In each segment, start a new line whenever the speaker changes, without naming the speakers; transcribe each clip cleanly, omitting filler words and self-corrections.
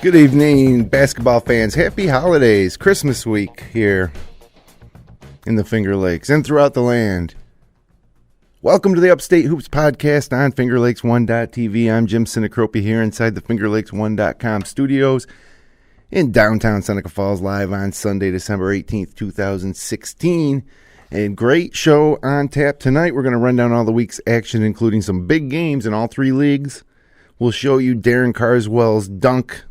Good evening, basketball fans. Happy holidays, Christmas week here in the Finger Lakes and throughout the land. Welcome to the Upstate Hoops podcast on FingerLakes1.tv. I'm Jim Sinacropi here inside the FingerLakes1.com studios in downtown Seneca Falls, live on Sunday, December 18th, 2016. And great show on tap tonight. We're going to run down all the week's action, including some big games in all three leagues. We'll show you Darren Carswell's dunk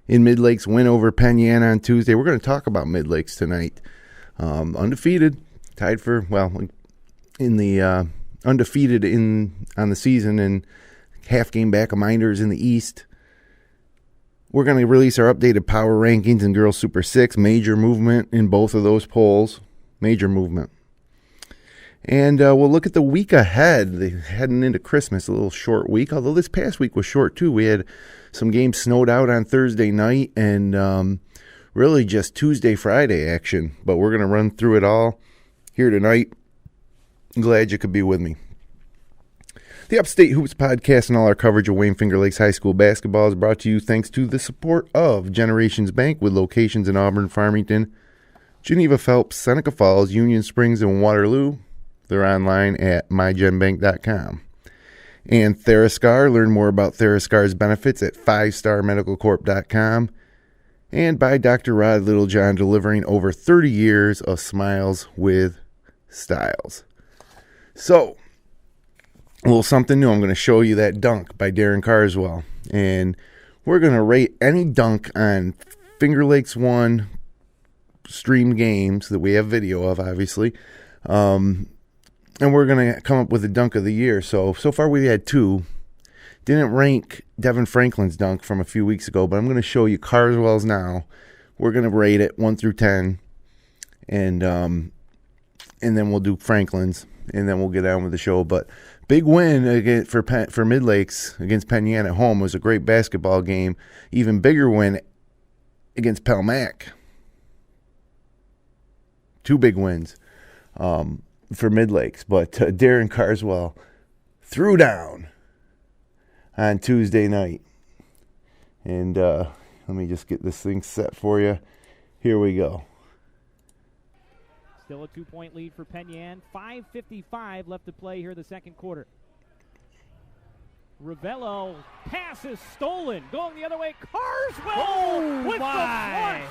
in Midlakes win over Penn Yan on Tuesday. We're going to talk about Midlakes tonight. Undefeated, tied for, in the undefeated on the season and half game back of Minders in the East. We're going to release our updated power rankings in Girls Super 6. Major movement in both of those polls. Major movement. And we'll look at the week ahead, heading into Christmas, a little short week, although this past week was short too. We had some games snowed out on Thursday night and really just Tuesday, Friday action. But we're going to run through it all here tonight. I'm glad you could be with me. The Upstate Hoops podcast and all our coverage of Wayne Finger Lakes High School basketball is brought to you thanks to the support of Generations Bank with locations in Auburn, Farmington, Geneva Phelps, Seneca Falls, Union Springs, and Waterloo. They're online at mygenbank.com. And Therascar. Learn more about Therascar's benefits at 5starmedicalcorp.com. And by Dr. Rod Littlejohn, delivering over 30 years of smiles with styles. So, a little something new. I'm going to show you that dunk by Darren Carswell. And we're going to rate any dunk on Finger Lakes 1 stream games that we have video of, obviously. And we're going to come up with a dunk of the year. So far we had two. Didn't rank Devin Franklin's dunk from a few weeks ago, but I'm going to show you Carswell's now. We're going to rate it 1 through 10. And then we'll do Franklin's, and then we'll get on with the show. But big win again for Midlakes against Penn Yan at home. It was a great basketball game. Even bigger win against Pelmac. Two big wins for Midlakes. But Darren Carswell threw down on Tuesday night. And let me just get this thing set for you. Here we go.
Still a 2-point lead for Penn Yan. 5:55 left to play here in the second quarter. Ravello pass is stolen. Going the other way. Carswell with the flush.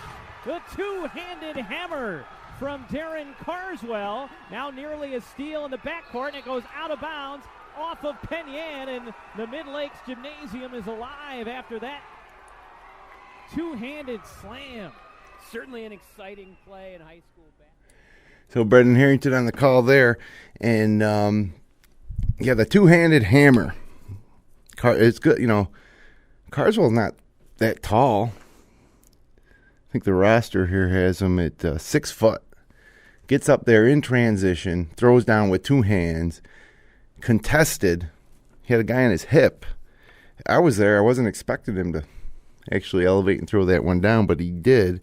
The two-handed hammer from Darren Carswell. Now nearly a steal in the backcourt, and it goes out of bounds off of Penn Yan, and the Midlakes Gymnasium is alive after that two-handed slam. Certainly an exciting play in high school basketball.
So Brendan Harrington on the call there, and the two-handed hammer. It's good, Carswell's not that tall. I think the roster here has him at 6 foot. Gets up there in transition, throws down with two hands, contested. He had a guy on his hip. I was there. I wasn't expecting him to actually elevate and throw that one down, but he did.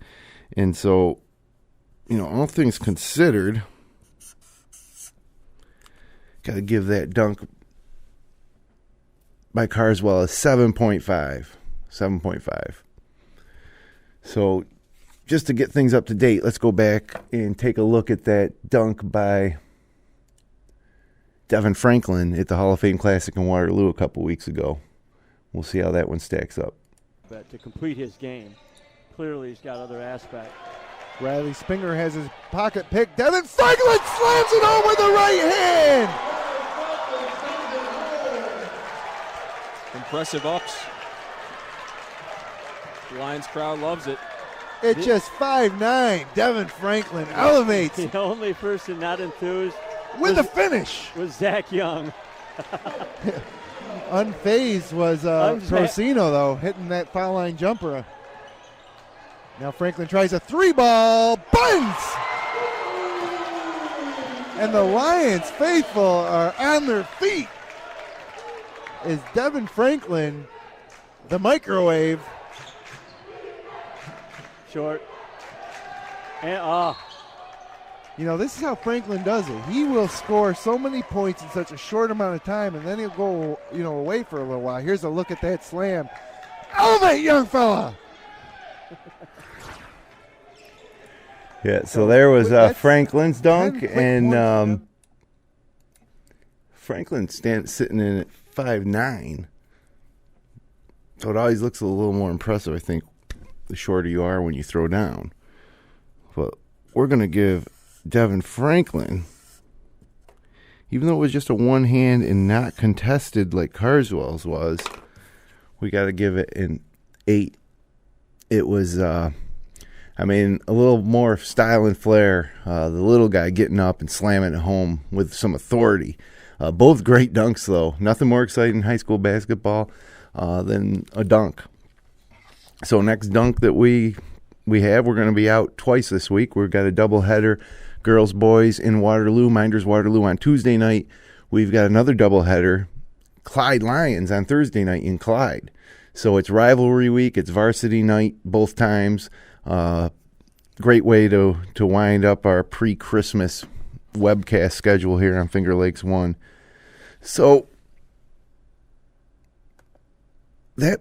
And so, all things considered, got to give that dunk by Carswell a 7.5. 7.5. So, just to get things up to date, let's go back and take a look at that dunk by Devin Franklin at the Hall of Fame Classic in Waterloo a couple weeks ago. We'll see how that one stacks up.
But to complete his game, clearly he's got other aspects.
Riley Spinger has his pocket pick. Devin Franklin slams it home with the right hand.
Impressive ups. The Lions crowd loves it.
At just 5'9", Devin Franklin elevates.
The only person not enthused
with the finish
was Zach Young.
Unfazed was Procino, though, hitting that foul line jumper. Now Franklin tries a three-ball, buns! And the Lions faithful are on their feet as Devin Franklin, the microwave.
Short. And
this is how Franklin does it. He will score so many points in such a short amount of time, and then he'll go, away for a little while. Here's a look at that slam. Elevate, young fella.
Yeah, so there was Franklin's dunk,
10 quick
and
points,
Franklin sitting in at 5'9". So it always looks a little more impressive, I think, the shorter you are when you throw down. But we're going to give Devin Franklin, even though it was just a one-hand and not contested like Carswell's was, we got to give it an 8. It was, a little more style and flair. The little guy getting up and slamming it home with some authority. Both great dunks, though. Nothing more exciting in high school basketball than a dunk. So next dunk that we have, we're going to be out twice this week. We've got a doubleheader, girls, boys in Waterloo, Minders Waterloo on Tuesday night. We've got another doubleheader, Clyde Lions on Thursday night in Clyde. So it's rivalry week. It's varsity night both times. Great way to wind up our pre-Christmas webcast schedule here on Finger Lakes 1. So that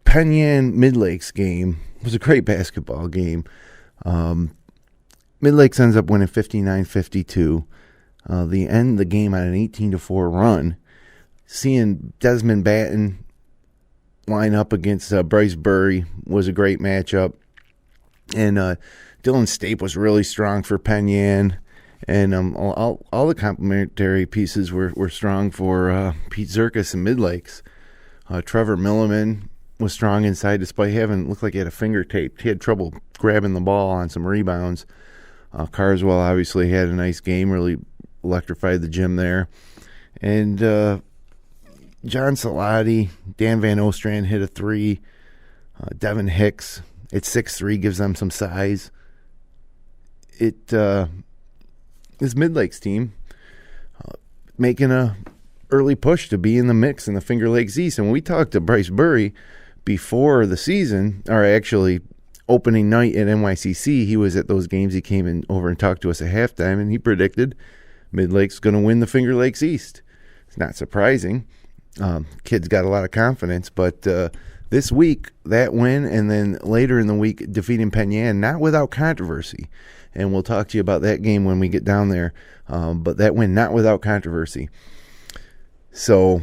Penn Yan Midlakes game was a great basketball game. Midlakes ends up winning 59-52. The end of the game on an 18-4 run. Seeing Desmond Batten line up against Bryce Burri was a great matchup. And Dylan Stape was really strong for Penn Yan. And all the complementary pieces were strong for Pete Zirkus and Midlakes. Trevor Milliman was strong inside despite looked like he had a finger taped. He had trouble grabbing the ball on some rebounds. Carswell obviously had a nice game, really electrified the gym there. And John Salati, Dan Van Ostrand hit a 3. Devin Hicks at 6'3" gives them some size. This Midlakes team making a early push to be in the mix in the Finger Lakes East. And when we talked to Bryce Burri before the season, or actually opening night at NYCC, he was at those games. He came in over and talked to us at halftime, and he predicted Midlakes going to win the Finger Lakes East. It's not surprising. Kid's got a lot of confidence, but this week, that win, and then later in the week, defeating Penn Yan, not without controversy. And we'll talk to you about that game when we get down there. But that win, not without controversy. So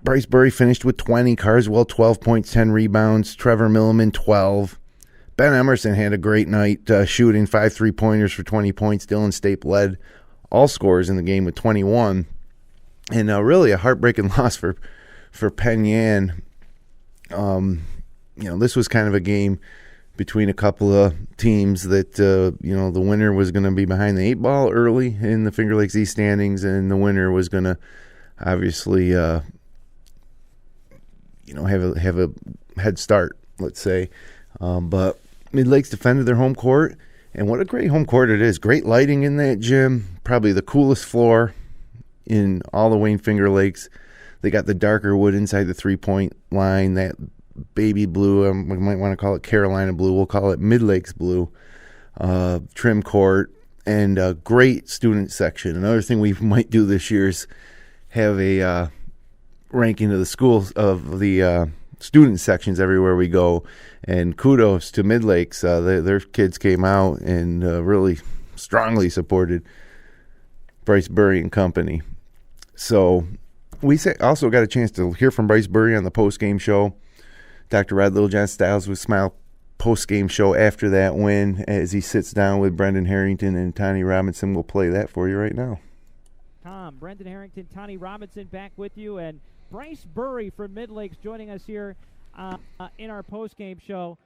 Bryce Burri finished with 20. Carswell, 12 points, 10 rebounds. Trevor Milliman, 12. Ben Emerson had a great night shooting 5 3-pointers for 20 points. Dylan Stape led all scorers in the game with 21. And really a heartbreaking loss for Penn Yan. This was kind of a game between a couple of teams that, the winner was going to be behind the 8 ball early in the Finger Lakes East standings, and the winner was going to obviously, have a head start, let's say. But Midlakes defended their home court, and what a great home court it is. Great lighting in that gym, probably the coolest floor in all the Wayne Finger Lakes. They got the darker wood inside the 3-point line, that baby blue, we might want to call it Carolina blue, we'll call it Midlakes blue, trim court, and a great student section. Another thing we might do this year is have a ranking of the schools, of the student sections everywhere we go, and kudos to Midlakes. Their kids came out and really strongly supported Bryce Burri and company. So we also got a chance to hear from Bryce Burri on the post-game show. Dr. Rod Littlejohn Styles with Smile post-game show after that win as he sits down with Brendan Harrington and Tony Robinson. We'll play that for you right now.
Tom, Brendan Harrington, Tony Robinson back with you, and Bryce Burri from Midlakes joining us here in our post-game show.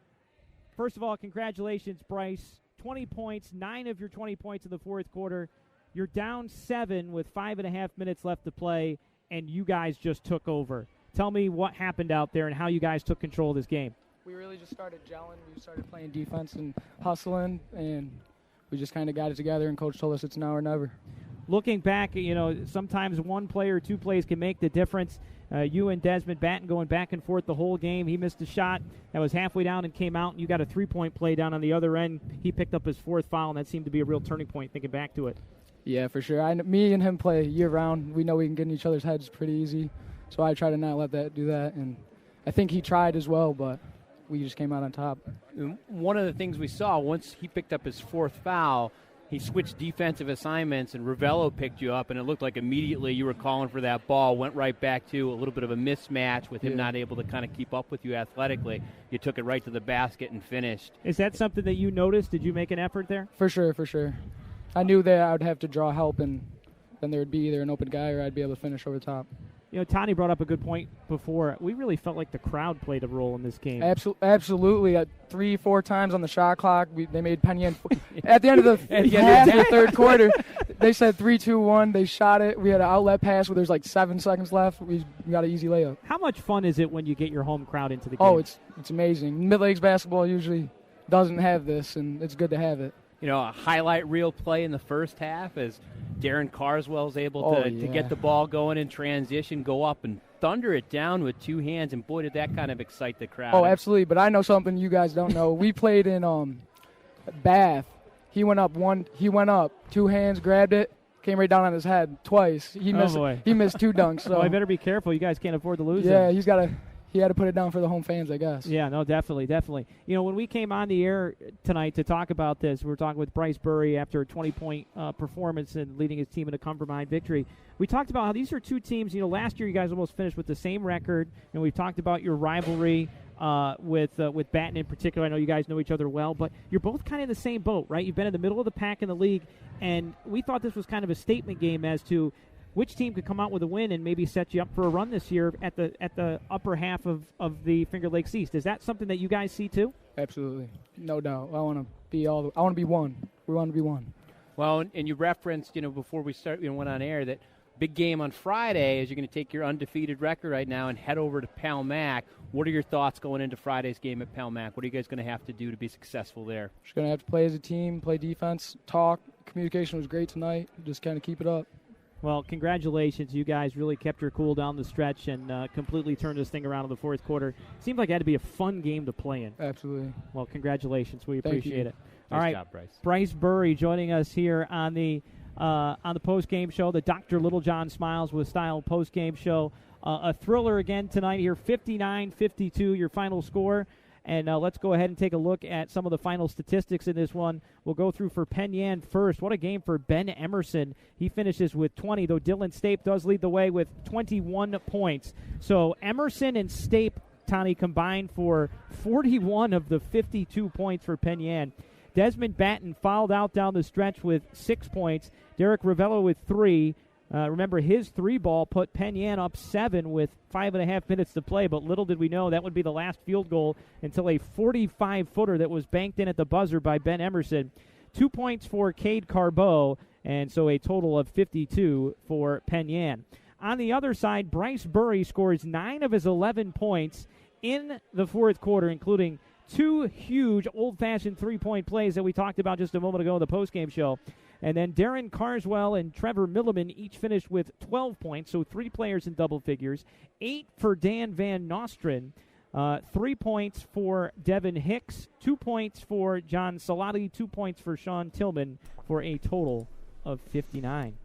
First of all, congratulations, Bryce. 20 points, 9 of your 20 points in the fourth quarter. You're down 7 with 5.5 minutes left to play, and you guys just took over. Tell me what happened out there and how you guys took control of this game.
We really just started gelling. We started playing defense and hustling, and we just kind of got it together, and Coach told us it's now or never.
Looking back, sometimes one play or 2 plays can make the difference. You and Desmond Batten going back and forth the whole game. He missed a shot that was halfway down and came out, and you got a 3-point play down on the other end. He picked up his 4th foul, and that seemed to be a real turning point thinking back to it.
Yeah, for sure. Me and him play year-round. We know we can get in each other's heads pretty easy. So I try to not let that do that. And I think he tried as well, but we just came out on top.
One of the things we saw, once he picked up his fourth foul, he switched defensive assignments, and Ravello picked you up, and it looked like immediately you were calling for that ball, went right back to a little bit of a mismatch with him not able to kind of keep up with you athletically. You took it right to the basket and finished.
Is that something that you noticed? Did you make an effort there?
For sure. I knew that I would have to draw help, and then there would be either an open guy or I'd be able to finish over the top.
You know, Tani brought up a good point before. We really felt like the crowd played a role in this game.
Absolutely. 3-4 times on the shot clock, they made Penn Yan. At the end of the half of the third quarter, they said 3-2-1. They shot it. We had an outlet pass where there's like 7 seconds left. We got an easy layup.
How much fun is it when you get your home crowd into the game?
Oh, it's amazing. Midlakes basketball usually doesn't have this, and it's good to have it.
You know, a highlight reel play in the first half as Darren Carswell is able to get the ball going in transition, go up and thunder it down with 2 hands, and boy, did that kind of excite the crowd.
Oh, absolutely, but I know something you guys don't know. We played in Bath. He went up 2 hands, grabbed it, came right down on his head twice. He missed 2 dunks. So
I better be careful. You guys can't afford to lose.
Yeah, he had to put it down for the home fans, I guess.
Yeah, no, definitely. You know, when we came on the air tonight to talk about this, we were talking with Bryce Burri after a 20-point performance and leading his team in a come-from-behind victory. We talked about how these are 2 teams. You know, last year you guys almost finished with the same record, and we've talked about your rivalry with Baton in particular. I know you guys know each other well, but you're both kind of in the same boat, right? You've been in the middle of the pack in the league, and we thought this was kind of a statement game as to which team could come out with a win and maybe set you up for a run this year at the upper half of the Finger Lakes East. Is that something that you guys see too?
Absolutely, no doubt. I want to be one. We want to be one.
Well, and you referenced, you know, before we went on air that big game on Friday is you're going to take your undefeated record right now and head over to Palmac. What are your thoughts going into Friday's game at Palmac? What are you guys going to have to do to be successful there?
Just going to have to play as a team, play defense, talk. Communication was great tonight. Just kind of keep it up.
Well, congratulations. You guys really kept your cool down the stretch and completely turned this thing around in the fourth quarter. Seemed like it had to be a fun game to play in.
Absolutely.
Well, congratulations. We appreciate it.
All right, job,
Bryce Burri joining us here on the post-game show, the Dr. Littlejohn Smiles with Style post-game show. A thriller again tonight here, 59-52, your final score. And let's go ahead and take a look at some of the final statistics in this one. We'll go through for Penn Yan first. What a game for Ben Emerson. He finishes with 20, though Dylan Stape does lead the way with 21 points. So Emerson and Stape, Tani, combined for 41 of the 52 points for Penn Yan. Desmond Batten fouled out down the stretch with 6 points. Derek Ravello with 3. Remember, his 3-ball put Penn Yan up 7 with 5.5 minutes to play, but little did we know that would be the last field goal until a 45-footer that was banked in at the buzzer by Ben Emerson. 2 points for Cade Carbeau, and so a total of 52 for Penn Yan. On the other side, Bryce Burri scores 9 of his 11 points in the fourth quarter, including 2 huge old-fashioned 3-point plays that we talked about just a moment ago in the postgame show. And then Darren Carswell and Trevor Milliman each finished with 12 points, so 3 players in double figures. 8 for Dan Van Nostrand, 3 points for Devin Hicks, 2 points for John Salati, 2 points for Sean Tillman, for a total of 59.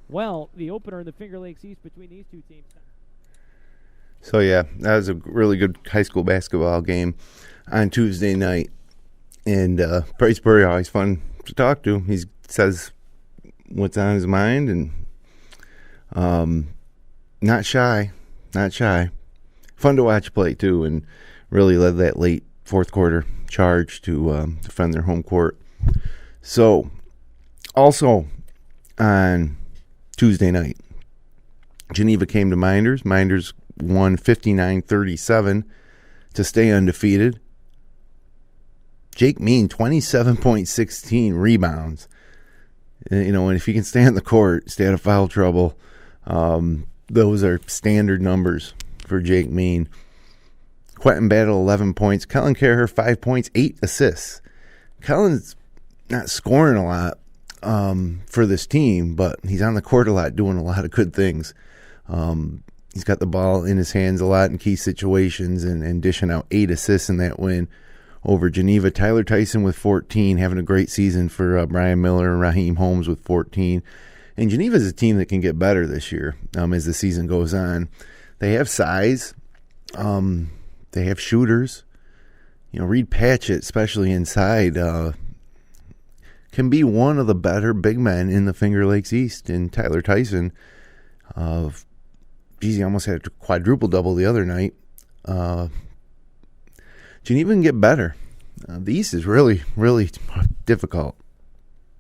Well, the opener in the Finger Lakes East between these 2 teams.
So, yeah, that was a really good high school basketball game on Tuesday night. And Bryce Burri, always fun to talk to. He says what's on his mind, and not shy. Fun to watch play, too, and really led that late fourth quarter charge to defend their home court. So, also on Tuesday night, Geneva came to Minders. Minders won 59-37 to stay undefeated. Jake Mean, 27.16 rebounds. You know, and if you can stay on the court, stay out of foul trouble, those are standard numbers for Jake Mean. Quentin Battle, 11 points. Kellen Carher, 5 points, 8 assists. Kellen's not scoring a lot for this team, but he's on the court a lot, doing a lot of good things. He's got the ball in his hands a lot in key situations and dishing out 8 assists in that win over Geneva. Tyler Tyson with 14, having a great season for Brian Miller and Raheem Holmes with 14. And Geneva's a team that can get better this year as the season goes on. They have size. They have shooters. Reed Patchett, especially inside, can be one of the better big men in the Finger Lakes East. And Tyler Tyson, he almost had a quadruple-double the other night. Geneva can get better. The East is really, really difficult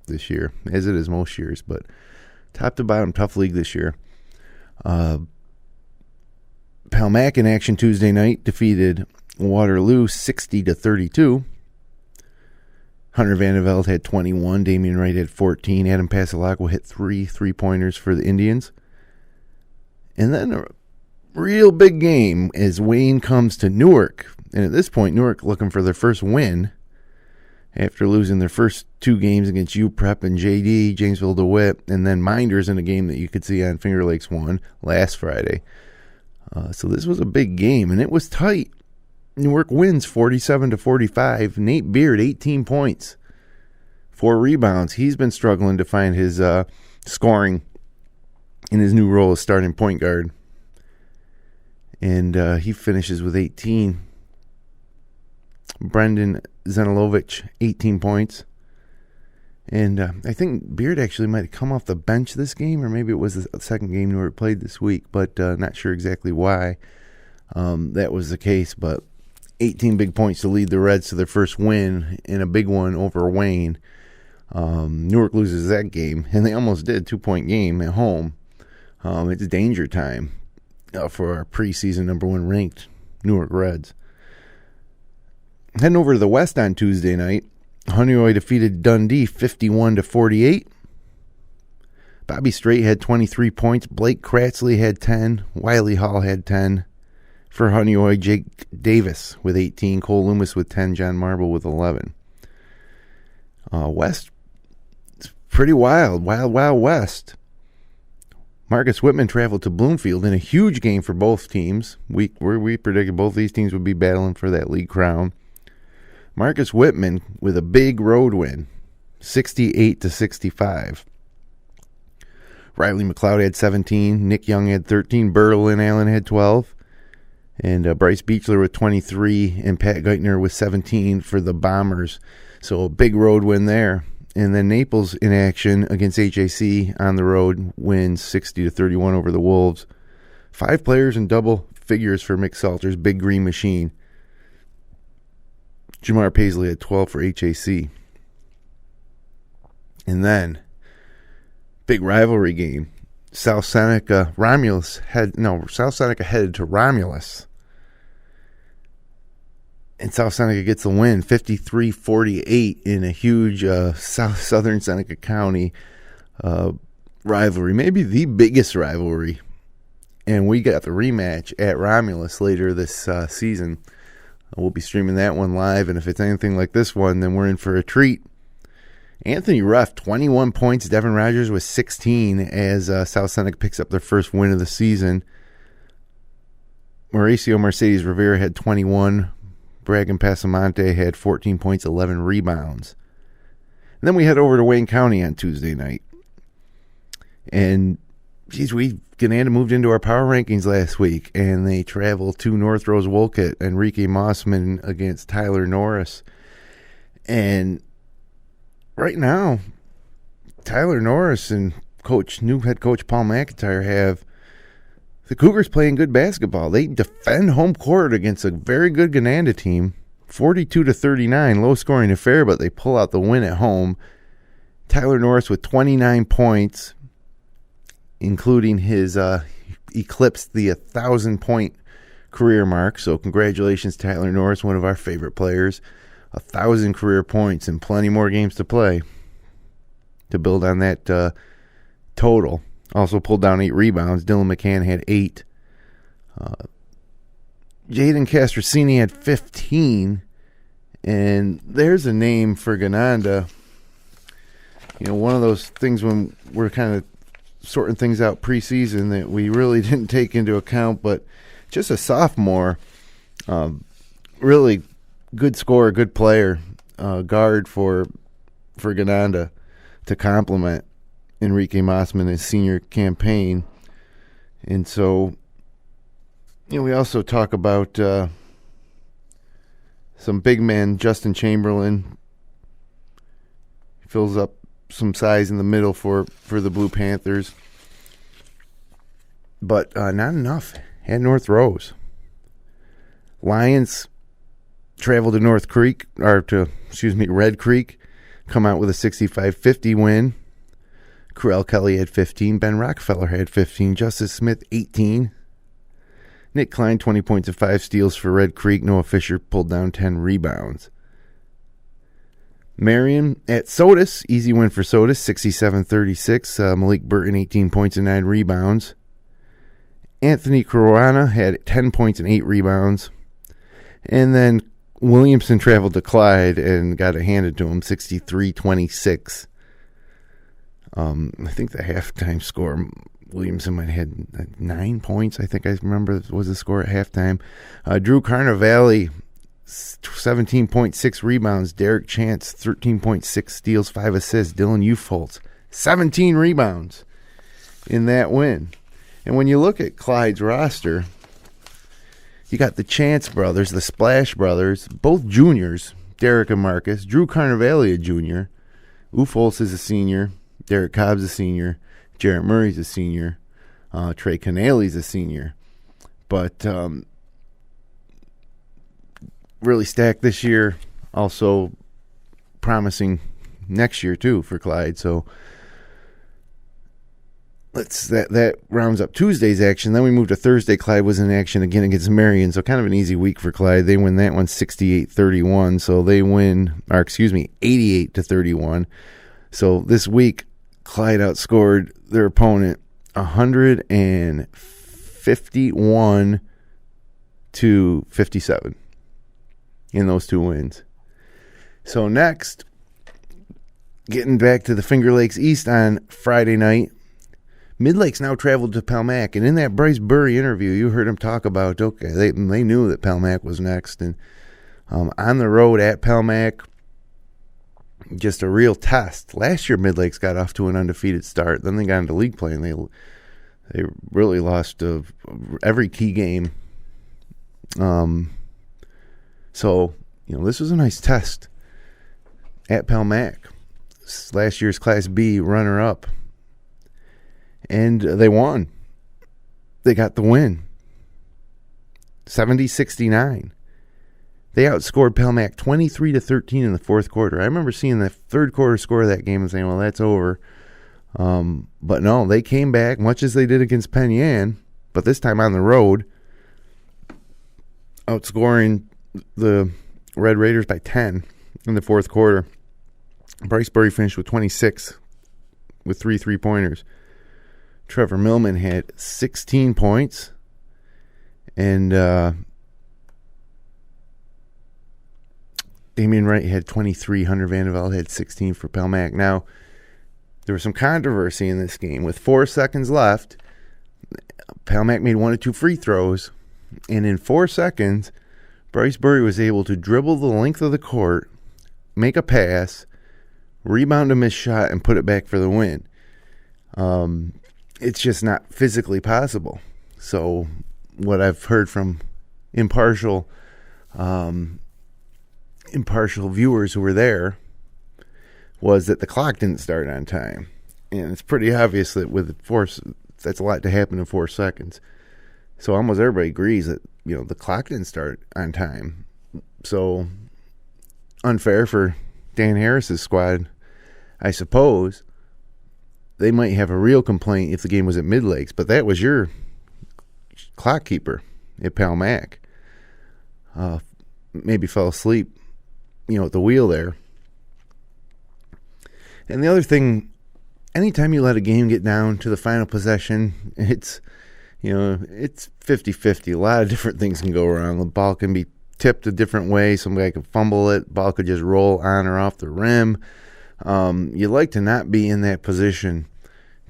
this year, as it is most years. But top to bottom, tough league this year. Palmac in action Tuesday night defeated Waterloo 60-32. Hunter Vandeveld had 21. Damian Wright had 14. Adam Passalacqua hit 3 3-pointers for the Indians. And then a real big game as Wayne comes to Newark. And at this point, Newark looking for their first win after losing their first 2 games against UPrep and JD, Jamesville DeWitt, and then Minders in a game that you could see on Finger Lakes 1 last Friday. So this was a big game, and it was tight. Newark wins 47-45. Nate Beard, 18 points, 4 rebounds. He's been struggling to find his scoring in his new role as starting point guard. And he finishes with 18. Brendan Zenilovich, 18 points. And I think Beard actually might have come off the bench this game, or maybe it was the second game Newark played this week, but not sure exactly why that was the case. But 18 big points to lead the Reds to their first win, and a big one over Wayne. Newark loses that game, and they almost did, 2-point game at home. It's danger time for our preseason number 1 ranked Newark Reds. Heading over to the West on Tuesday night, Honeoye defeated Dundee 51-48. Bobby Strait had 23 points. Blake Kratzley had 10. Wiley Hall had 10. For Honeoye, Jake Davis with 18. Cole Loomis with 10. John Marble with 11. West, it's pretty wild. Wild West. Marcus Whitman traveled to Bloomfield in a huge game for both teams. We predicted both these teams would be battling for that league crown. Marcus Whitman with a big road win, 68-65. Riley McLeod had 17. Nick Young had 13. Berlin Allen had 12. And Bryce Beechler with 23. And Pat Geithner with 17 for the Bombers. So a big road win there. And then Naples in action against HAC on the road wins 60-31 over the Wolves. 5 players in double figures for Mick Salter's Big Green Machine. Jamar Paisley had 12 for HAC. And then, big rivalry game. South Seneca headed to Romulus. And South Seneca gets the win, 53-48 in a huge southern Seneca County rivalry. Maybe the biggest rivalry. And we got the rematch at Romulus later this season. We'll be streaming that one live, and if it's anything like this one, then we're in for a treat. Anthony Ruff, 21 points. Devin Rogers with 16 as South Seneca picks up their first win of the season. Mauricio Mercedes Rivera had 21. Bragan Pasamonte had 14 points, 11 rebounds. And then we head over to Wayne County on Tuesday night. And, Gananda moved into our power rankings last week, and they travel to North Rose Wolcott, Enrique Mossman against Tyler Norris. And right now, Tyler Norris and new head coach Paul McIntyre have the Cougars playing good basketball. They defend home court against a very good Gananda team, 42-39, low scoring affair, but they pull out the win at home. Tyler Norris with 29 points, including his eclipsed the 1,000-point career mark. So congratulations, Tyler Norris, one of our favorite players. 1,000 career points and plenty more games to play to build on that total. Also pulled down 8 rebounds. Dylan McCann had 8. Jaden Castrocini had 15. And there's a name for Gananda. One of those things when we're kind of sorting things out preseason that we really didn't take into account, but just a sophomore, really good scorer, good player, guard for Gananda to complement Enrique Mossman his senior campaign. And so We also talk about some big men. Justin Chamberlain fills up some size in the middle for the Blue Panthers, but not enough at North Rose. Lions travel to Red Creek, come out with a 65-50 win. Corell Kelly had 15, Ben Rockefeller had 15, Justice Smith 18. Nick Klein, 20 points and 5 steals for Red Creek. Noah Fisher pulled down 10 rebounds. Marion at Sodus, easy win for Sodus, 67-36. Malik Burton, 18 points and 9 rebounds. Anthony Caruana had 10 points and 8 rebounds. And then Williamson traveled to Clyde and got it handed to him, 63-26. I think the halftime score, Williamson might have had 9 points, I think I remember was the score at halftime. Drew Carnavale, 17.6 rebounds. Derek Chance, 13.6 steals, 5 assists. Dylan Ufoltz, 17 rebounds in that win. And when you look at Clyde's roster, you got the Chance brothers, the Splash brothers, both juniors, Derek and Marcus. Drew Carnavale, a junior. Ufoltz is a senior. Derek Cobb's a senior. Jarrett Murray's a senior. Trey Canale's a senior. But really stacked this year. Also promising next year, too, for Clyde. So that rounds up Tuesday's action. Then we move to Thursday. Clyde was in action again against Marion. So kind of an easy week for Clyde. They win that one 68-31. So they win, 88-31. So this week, Clyde outscored their opponent 151-57 in those two wins. So next, getting back to the Finger Lakes East on Friday night, Midlakes now traveled to Palmac, and in that Bryce Burri interview, you heard him talk about, okay, they knew that Palmac was next, and on the road at Palmac, just a real test. Last year, Midlakes got off to an undefeated start. Then they got into league play, and they really lost every key game. So, this was a nice test at Palmac. Last year's Class B runner-up. And they won. They got the win. 70-69. They outscored Palmac 23-13 in the fourth quarter. I remember seeing the third quarter score of that game and saying, well, that's over. But no, they came back, much as they did against Penn Yan, but this time on the road, outscoring the Red Raiders by 10 in the fourth quarter. Bryce Burri finished with 26 with 3 3-pointers. Trevor Millman had 16 points. And Damian Wright had 23. Hunter Vandevelde had 16 for Palmac. Now, there was some controversy in this game. With 4 seconds left, Palmac made 1 or 2 free throws. And in 4 seconds, Bryce Burri was able to dribble the length of the court, make a pass, rebound a missed shot, and put it back for the win. It's just not physically possible. So what I've heard from impartial viewers who were there was that the clock didn't start on time. And it's pretty obvious that with 4, that's a lot to happen in 4 seconds. So almost everybody agrees that, the clock didn't start on time. So unfair for Dan Harris's squad, I suppose. They might have a real complaint if the game was at Midlakes, but that was your clock keeper at Palmac. Maybe fell asleep, at the wheel there. And the other thing, anytime you let a game get down to the final possession, it's 50-50. A lot of different things can go wrong. The ball can be tipped a different way. Somebody could fumble it. Ball could just roll on or off the rim. You like to not be in that position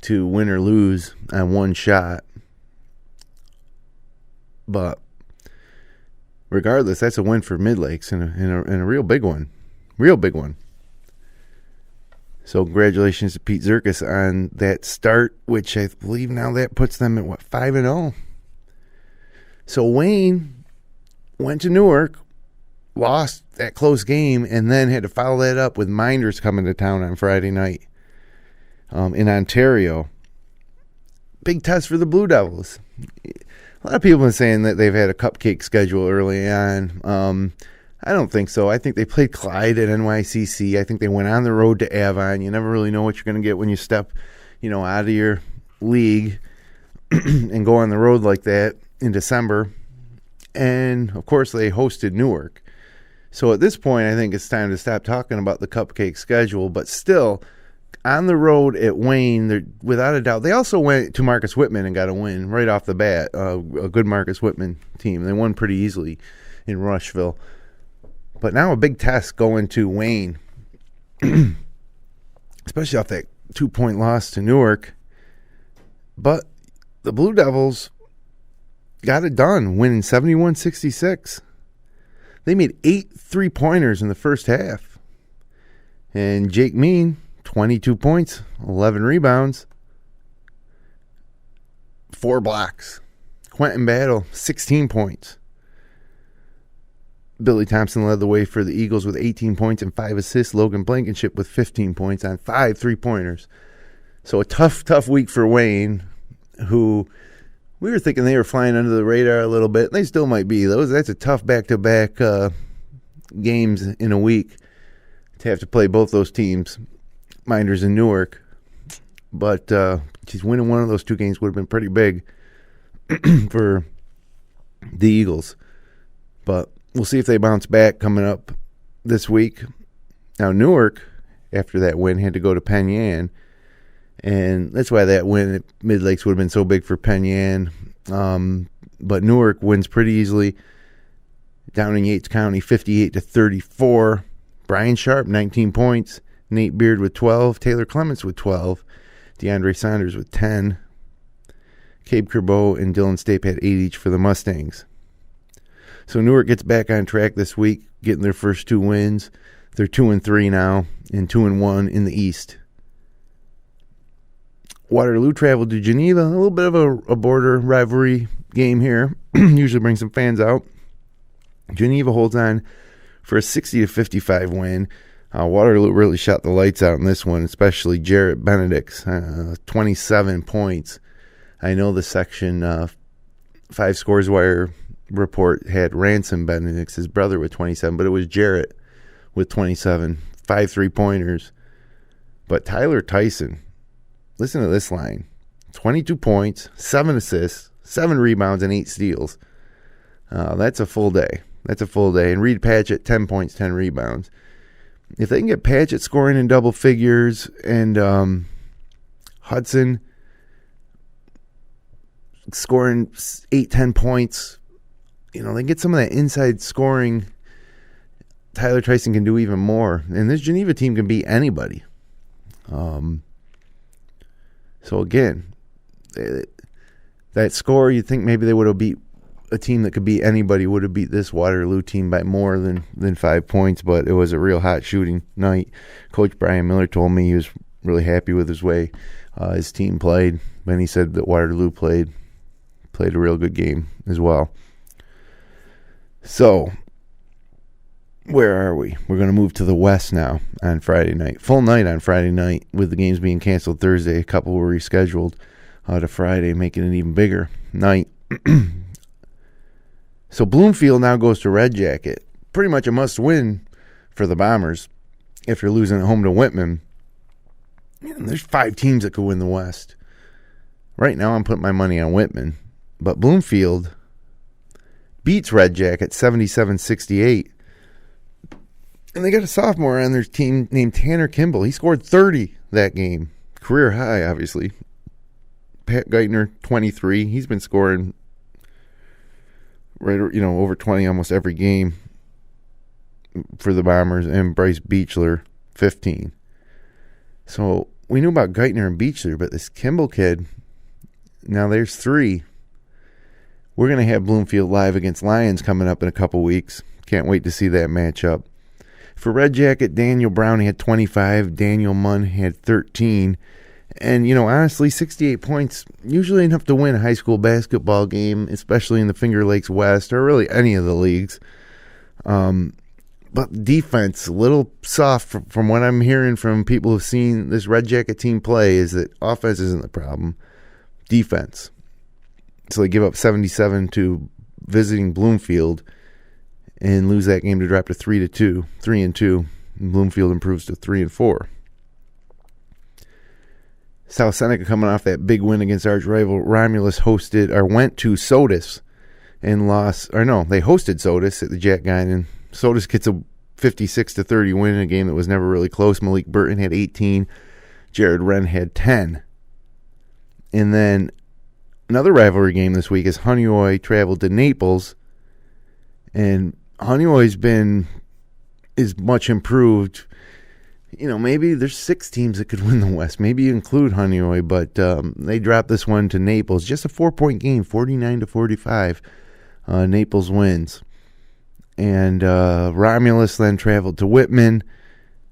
to win or lose on one shot. But regardless, that's a win for Midlakes and a real big one. Real big one. So congratulations to Pete Zirkus on that start, which I believe now that puts them at 5-0. So Wayne went to Newark, lost that close game, and then had to follow that up with Minders coming to town on Friday night in Ontario. Big test for the Blue Devils. A lot of people have been saying that they've had a cupcake schedule early on. I don't think so. I think they played Clyde at NYCC. I think they went on the road to Avon. You never really know what you're going to get when you step, out of your league and go on the road like that in December. And, of course, they hosted Newark. So at this point, I think it's time to stop talking about the cupcake schedule. But still, on the road at Wayne, without a doubt, they also went to Marcus Whitman and got a win right off the bat. A good Marcus Whitman team. They won pretty easily in Rushville. But now a big test going to Wayne, especially off that 2-point loss to Newark. But the Blue Devils got it done, winning 71-66. They made 8 3-pointers in the first half. And Jake Mean, 22 points, 11 rebounds, 4 blocks. Quentin Battle, 16 points. Billy Thompson led the way for the Eagles with 18 points and 5 assists. Logan Blankenship with 15 points on 5 3-pointers. So a tough week for Wayne, who we were thinking they were flying under the radar a little bit. They still might be. That's a tough back-to-back games in a week to have to play both those teams, Minders and Newark. But winning one of those 2 games would have been pretty big for the Eagles. But we'll see if they bounce back coming up this week. Now, Newark, after that win, had to go to Penn Yan. And that's why that win at Midlakes would have been so big for Penn Yan. But Newark wins pretty easily down in Yates County, 58-34. Brian Sharp, 19 points. Nate Beard with 12. Taylor Clements with 12. DeAndre Saunders with 10. Cabe Kerbeau and Dylan Stape had 8 each for the Mustangs. So Newark gets back on track this week, getting their first 2 wins. They're 2-3 now, and 2-1 in the East. Waterloo traveled to Geneva, a little bit of a border rivalry game here. Usually brings some fans out. Geneva holds on for a 60-55 win. Waterloo really shot the lights out in this one, especially Jarrett Benedict's 27 points. I know the Section 5 Scores Wire report had Ransom Benedict's, his brother, with 27, but it was Jarrett with 27, 5 3-pointers. But Tyler Tyson, listen to this line, 22 points, 7 assists, 7 rebounds, and 8 steals. That's a full day. And Reed Patchett, 10 points, 10 rebounds. If they can get Patchett scoring in double figures and Hudson scoring 8-10 points, they can get some of that inside scoring. Tyler Tyson can do even more. And this Geneva team can beat anybody. So again, that score, you'd think maybe they would have beat a team that could beat anybody, would have beat this Waterloo team by more than 5 points, but it was a real hot shooting night. Coach Brian Miller told me he was really happy with his way his team played. And he said that Waterloo played a real good game as well. So, where are we? We're going to move to the West now on Friday night. Full night on Friday night with the games being canceled Thursday. A couple were rescheduled to Friday, making it an even bigger night. So Bloomfield now goes to Red Jacket. Pretty much a must-win for the Bombers if you're losing at home to Whitman. And there's 5 teams that could win the West. Right now I'm putting my money on Whitman. But Bloomfield beats Red Jacket 77-68. And they got a sophomore on their team named Tanner Kimball. He scored 30 that game. Career high, obviously. Pat Geithner, 23. He's been scoring over 20 almost every game for the Bombers. And Bryce Beechler, 15. So we knew about Geithner and Beechler, but this Kimball kid, now there's 3. We're going to have Bloomfield live against Lions coming up in a couple weeks. Can't wait to see that matchup. For Red Jacket, Daniel Brown had 25. Daniel Munn had 13. And, honestly, 68 points, usually enough to win a high school basketball game, especially in the Finger Lakes West, or really any of the leagues. But defense, a little soft from what I'm hearing from people who've seen this Red Jacket team play, is that offense isn't the problem. Defense. So they give up 77 to visiting Bloomfield and lose that game to drop to 3-2. And Bloomfield improves to 3-4. South Seneca coming off that big win against arch rival Romulus went to Sodus and lost. Or no, they hosted Sodus at the Jack Guinan. Sodus gets a 56-30 win in a game that was never really close. Malik Burton had 18. Jared Wren had 10. And then another rivalry game this week is Honeoye traveled to Naples. And Honeoye's is much improved. Maybe there's 6 teams that could win the West. Maybe you include Honeoye, but they dropped this one to Naples. Just a 4-point game, 49-45. Naples wins. And Romulus then traveled to Whitman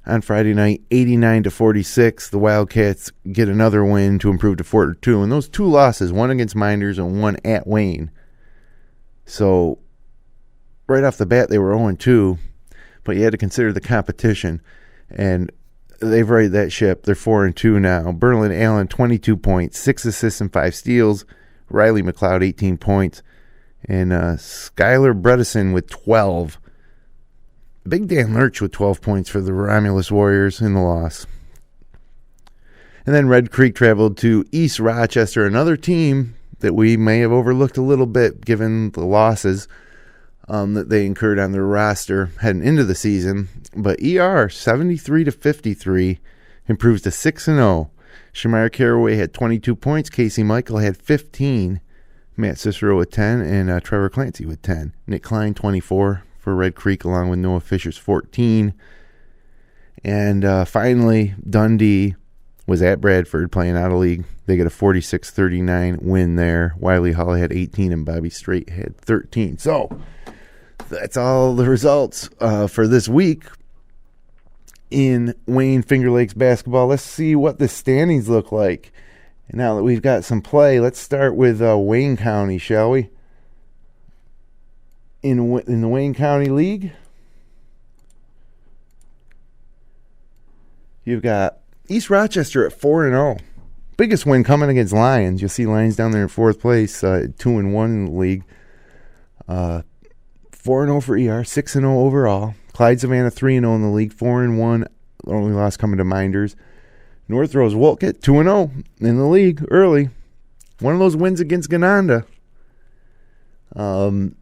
on Friday night, 89-46. The Wildcats get another win to improve to 4-2. And those 2 losses, one against Minders and one at Wayne. So right off the bat, they were 0-2, but you had to consider the competition. And they've righted that ship. They're 4-2 now. Berlin Allen, 22 points, 6 assists and 5 steals. Riley McLeod, 18 points. And Skylar Bredesen with 12. Big Dan Lurch with 12 points for the Romulus Warriors in the loss. And then Red Creek traveled to East Rochester, another team that we may have overlooked a little bit given the losses that they incurred on their roster heading into the season. But ER, 73-53, improves to 6-0. Shamar Caraway had 22 points. Casey Michael had 15. Matt Cicero with 10, and Trevor Clancy with 10. Nick Klein, 24 for Red Creek, along with Noah Fisher's 14. And finally, Dundee was at Bradford playing out of league. They get a 46-39 win there. Wiley Hall had 18, and Bobby Strait had 13. So that's all the results for this week in Wayne Finger Lakes basketball. Let's see what the standings look like. And now that we've got some play, let's start with Wayne County, shall we? In the Wayne County League, you've got East Rochester at 4-0. Biggest win coming against Lions. You'll see Lions down there in 4th place, 2-1 in the league. 4-0 for ER, 6-0 overall. Clyde-Savannah 3-0 in the league, 4-1. Only loss coming to Minders. North Rose Wolcott 2-0 in the league early. One of those wins against Gananda. You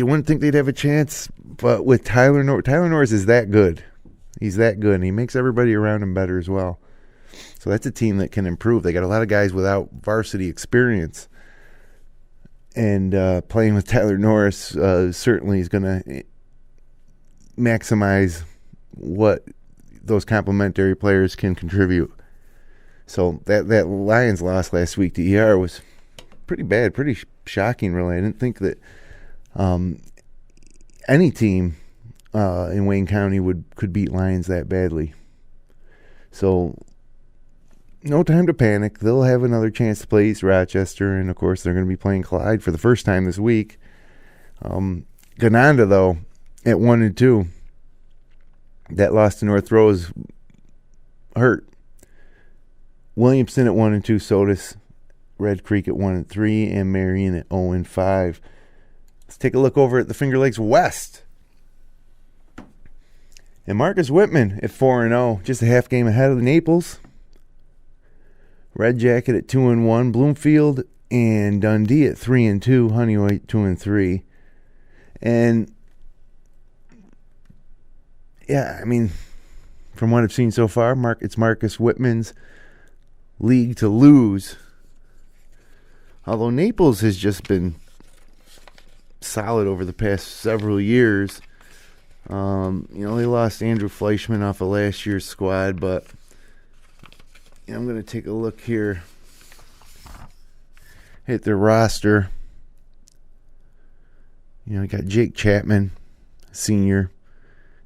wouldn't think they'd have a chance, but with Tyler Norris is that good. He's that good, and he makes everybody around him better as well. So that's a team that can improve. They got a lot of guys without varsity experience. And playing with Tyler Norris certainly is going to maximize what those complementary players can contribute. So that Lions loss last week to ER was pretty bad, pretty shocking, really. I didn't think that any team in Wayne County could beat Lions that badly. So no time to panic. They'll have another chance to play East Rochester, and of course they're going to be playing Clyde for the first time this week. Gananda, though, at 1-2. That loss to North Rose hurt. Williamson at 1-2, Sodus, Red Creek at 1-3, and Marion at 0-5. Let's take a look over at the Finger Lakes West. And Marcus Whitman at 4-0, just a half game ahead of Naples. Red Jacket at 2-1, Bloomfield and Dundee at 3-2, Honeoye 2-3. And yeah, I mean, from what I've seen so far, it's Marcus Whitman's league to lose. Although Naples has just been solid over the past several years. They lost Andrew Fleischman off of last year's squad, but I'm going to take a look here at their roster. You got Jake Chapman, senior.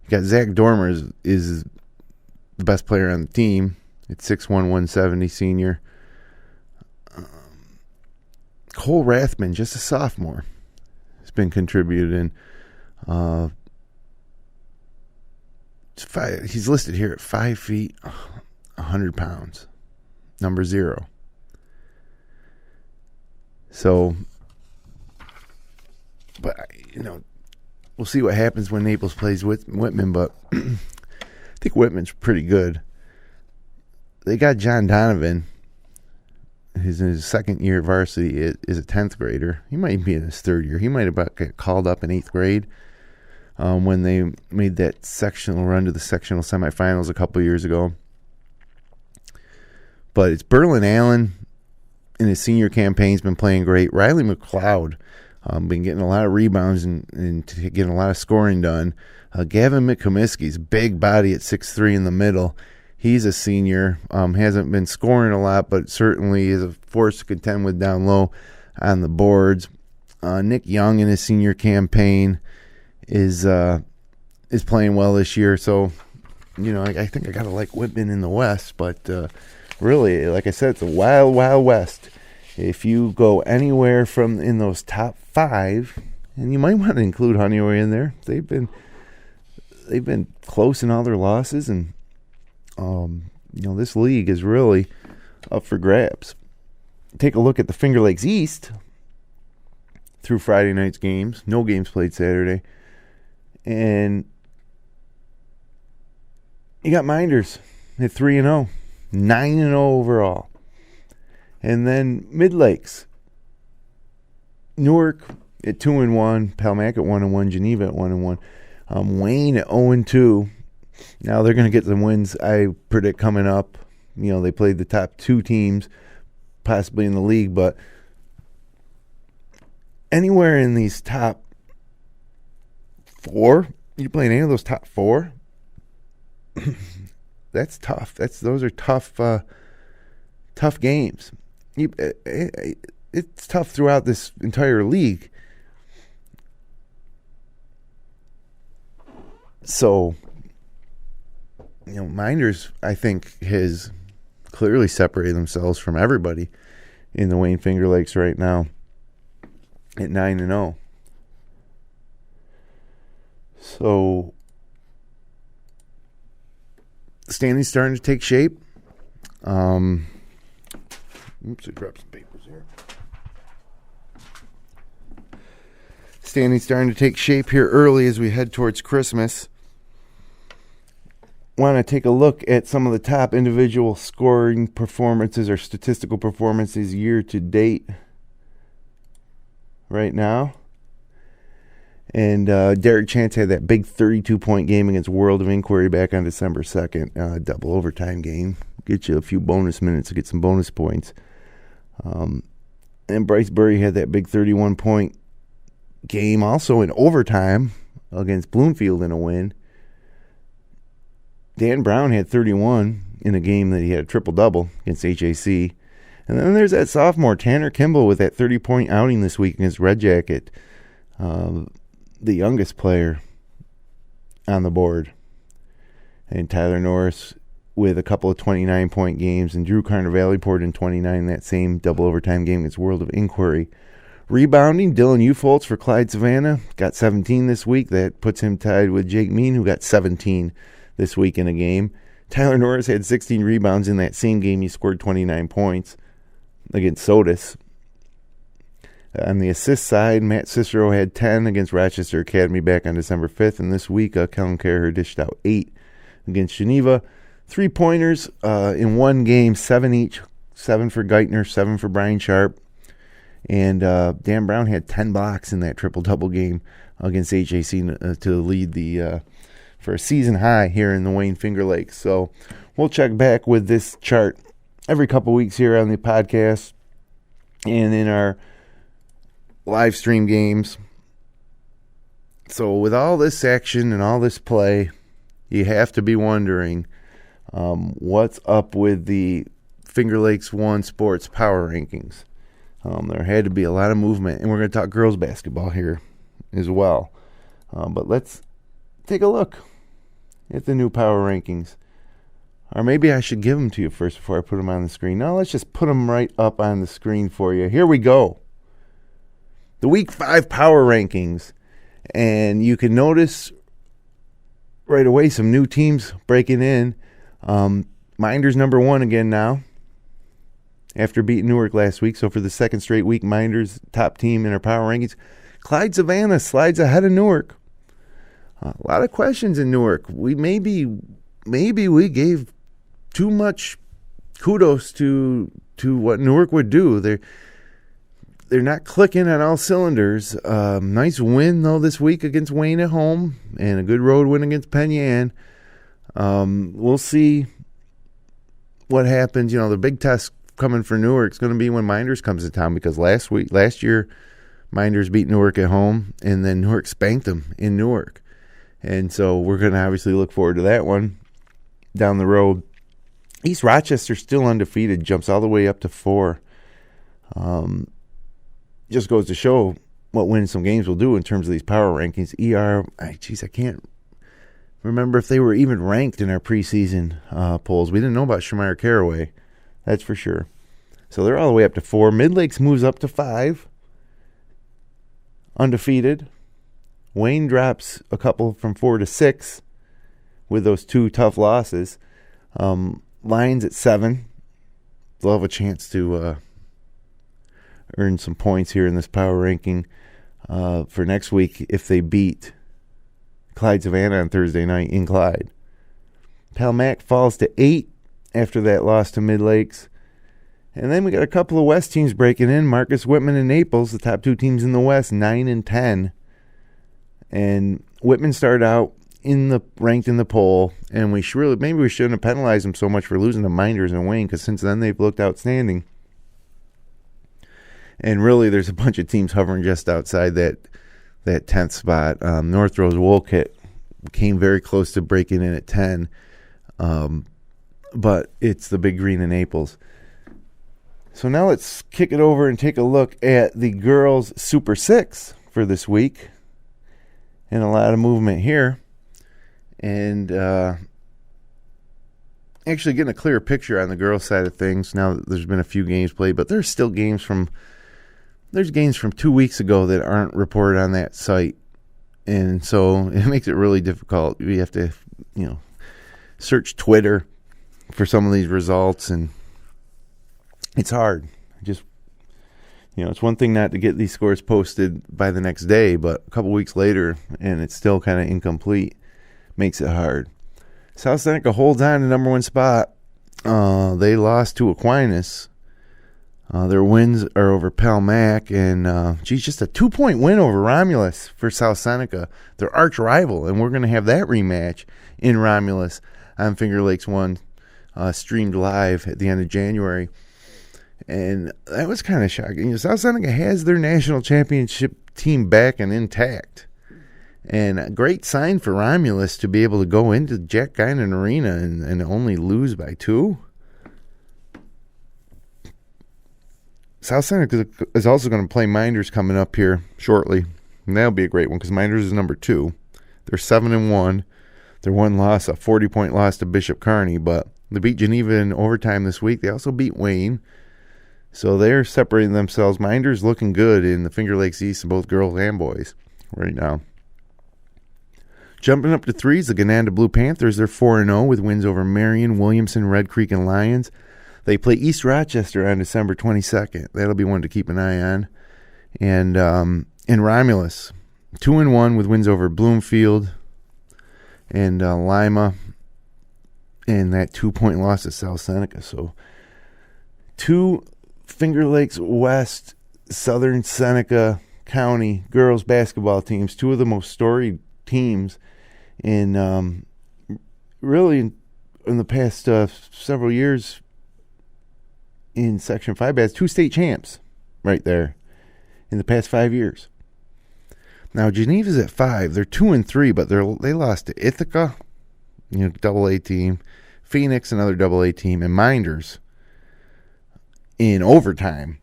You got Zach Dormer is the best player on the team It's 6'1", 170 senior. Cole Rathman, just a sophomore, has been contributing. He's listed here at 5 feet, 100 pounds, number 0. So, but, we'll see what happens when Naples plays with Whitman, but I think Whitman's pretty good. They got John Donovan. He's in his second year at varsity, is a 10th grader. He might be in his third year. He might have got called up in 8th grade when they made that sectional run to the sectional semifinals a couple years ago. But it's Berlin Allen in his senior campaign has been playing great. Riley McLeod been getting a lot of rebounds and getting a lot of scoring done. Gavin McComiskey's big body at 6'3" in the middle. He's a senior, hasn't been scoring a lot, but certainly is a force to contend with down low on the boards. Nick Young in his senior campaign is playing well this year. So, I think I got to like Whitman in the West, but really, like I said, it's a wild, wild West. If you go anywhere from in those top 5, and you might want to include Honeyway in there, they've been close in all their losses, and this league is really up for grabs. Take a look at the Finger Lakes East through Friday night's games. No games played Saturday. And you got Minders at 3-0, 9-0 overall. And then Midlakes, Newark at 2-1, Palmac at 1-1, Geneva at 1-1, Wayne at 0-2. Now they're going to get some wins, I predict, coming up. They played the top 2 teams possibly in the league, but anywhere in these top 4, you playing any of those top 4, that's tough. Those are tough games. It's tough throughout this entire league. So, Minders, I think, has clearly separated themselves from everybody in the Wayne Finger Lakes right now at 9-0. So, the standing's starting to take shape. Oops, I dropped some papers here. Standing's starting to take shape here early as we head towards Christmas. Want to take a look at some of the top individual scoring performances or statistical performances year to date right now. And Derek Chance had that big 32-point game against World of Inquiry back on December 2nd. Double overtime game. Get you a few bonus minutes to get some bonus points. And Bryce Burri had that big 31-point game also in overtime against Bloomfield in a win. Dan Brown had 31 in a game that he had a triple-double against HAC. And then there's that sophomore, Tanner Kimball, with that 30-point outing this week against Red Jacket, the youngest player on the board. And Tyler Norris with a couple of 29-point games, and Drew Carnevale poured in 29 in that same double overtime game against World of Inquiry. Rebounding, Dylan Ufoltz for Clyde-Savannah got 17 this week. That puts him tied with Jake Mean, who got 17 this week in a game. Tyler Norris had 16 rebounds in that same game. He scored 29 points against Sodus. On the assist side, Matt Cicero had 10 against Rochester Academy back on December 5th. And this week, Kellen Carher dished out 8 against Geneva. 3-pointers in one game, 7 each. 7 for Geithner, 7 for Brian Sharp. And Dan Brown had 10 blocks in that triple-double game against HAC to lead the for a season high here in the Wayne Finger Lakes. So we'll check back with this chart every couple weeks here on the podcast and in our live stream games. So with all this action and all this play, you have to be wondering what's up with the Finger Lakes FL1 Sports Power Rankings. There had to be a lot of movement, and we're going to talk girls basketball here as well. But let's take a look at the new power rankings. Or maybe I should give them to you first before I put them on the screen. No, let's just put them right up on the screen for you. Here we go. The Week 5 Power Rankings. And you can notice right away some new teams breaking in. Minders number 1 again now, after beating Newark last week. So for the second straight week, Minders top team in our power rankings. Clyde-Savannah slides ahead of Newark. A lot of questions in Newark. We maybe we gave too much kudos to what Newark would do. They're not clicking on all cylinders. Nice win though this week against Wayne at home, and a good road win against Penn Yan. We'll see what happens. The big test coming for Newark is going to be when Minders comes to town, because last year, Minders beat Newark at home, and then Newark spanked them in Newark. And so we're going to obviously look forward to that one down the road. East Rochester still undefeated, jumps all the way up to 4. Just goes to show what winning some games will do in terms of these power rankings. I can't remember if they were even ranked in our preseason polls. We didn't know about Shamir Caraway, that's for sure. So they're all the way up to 4. Midlakes moves up to 5, undefeated. Wayne drops a couple from 4 to 6 with those 2 tough losses. Lions at 7. They'll have a chance to earn some points here in this power ranking for next week if they beat Clyde-Savannah on Thursday night in Clyde. Palmac falls to 8 after that loss to Midlakes. And then we got a couple of West teams breaking in. Marcus, Whitman, and Naples, the top 2 teams in the West, 9 and 10. And Whitman started out ranked in the poll, and we shouldn't have penalized them so much for losing to Minders and Wayne, because since then they've looked outstanding. And really, there's a bunch of teams hovering just outside that 10th spot. North Rose Wolcott came very close to breaking in at 10, but it's the Big Green and Naples. So now let's kick it over and take a look at the girls' Super 6 for this week. And a lot of movement here. And actually getting a clearer picture on the girls' side of things now that there's been a few games played, but there's still games from 2 weeks ago that aren't reported on that site. And so it makes it really difficult. We have to, search Twitter for some of these results, and it's hard. It's one thing not to get these scores posted by the next day, but a couple weeks later, and it's still kind of incomplete, makes it hard. South Seneca holds on to number 1 spot. They lost to Aquinas. Their wins are over Palmac, and just a 2-point win over Romulus for South Seneca, their arch rival, and we're going to have that rematch in Romulus on Finger Lakes 1, streamed live at the end of January. And that was kind of shocking. South Seneca has their national championship team back and intact. And a great sign for Romulus to be able to go into Jack Guinan Arena and only lose by 2. South Seneca is also going to play Minders coming up here shortly. And that'll be a great one because Minders is number 2. They're 7-1. Their one loss, a 40-point loss to Bishop Kearney. But they beat Geneva in overtime this week. They also beat Wayne. So they're separating themselves. Minders looking good in the Finger Lakes East, both girls and boys right now. Jumping up to 3 is the Gananda Blue Panthers. They're 4-0 with wins over Marion, Williamson, Red Creek, and Lions. They play East Rochester on December 22nd. That'll be one to keep an eye on. And in Romulus, 2-1 with wins over Bloomfield and Lima, and that 2-point loss to South Seneca. So 2 Finger Lakes West, Southern Seneca County girls basketball teams, 2 of the most storied teams in really in the past several years in Section 5 as 2 state champs right there in the past 5 years. Now Geneva's at 5. They're 2-3, but they lost to Ithaca, AA team, Phoenix, another AA team, and Minders in overtime.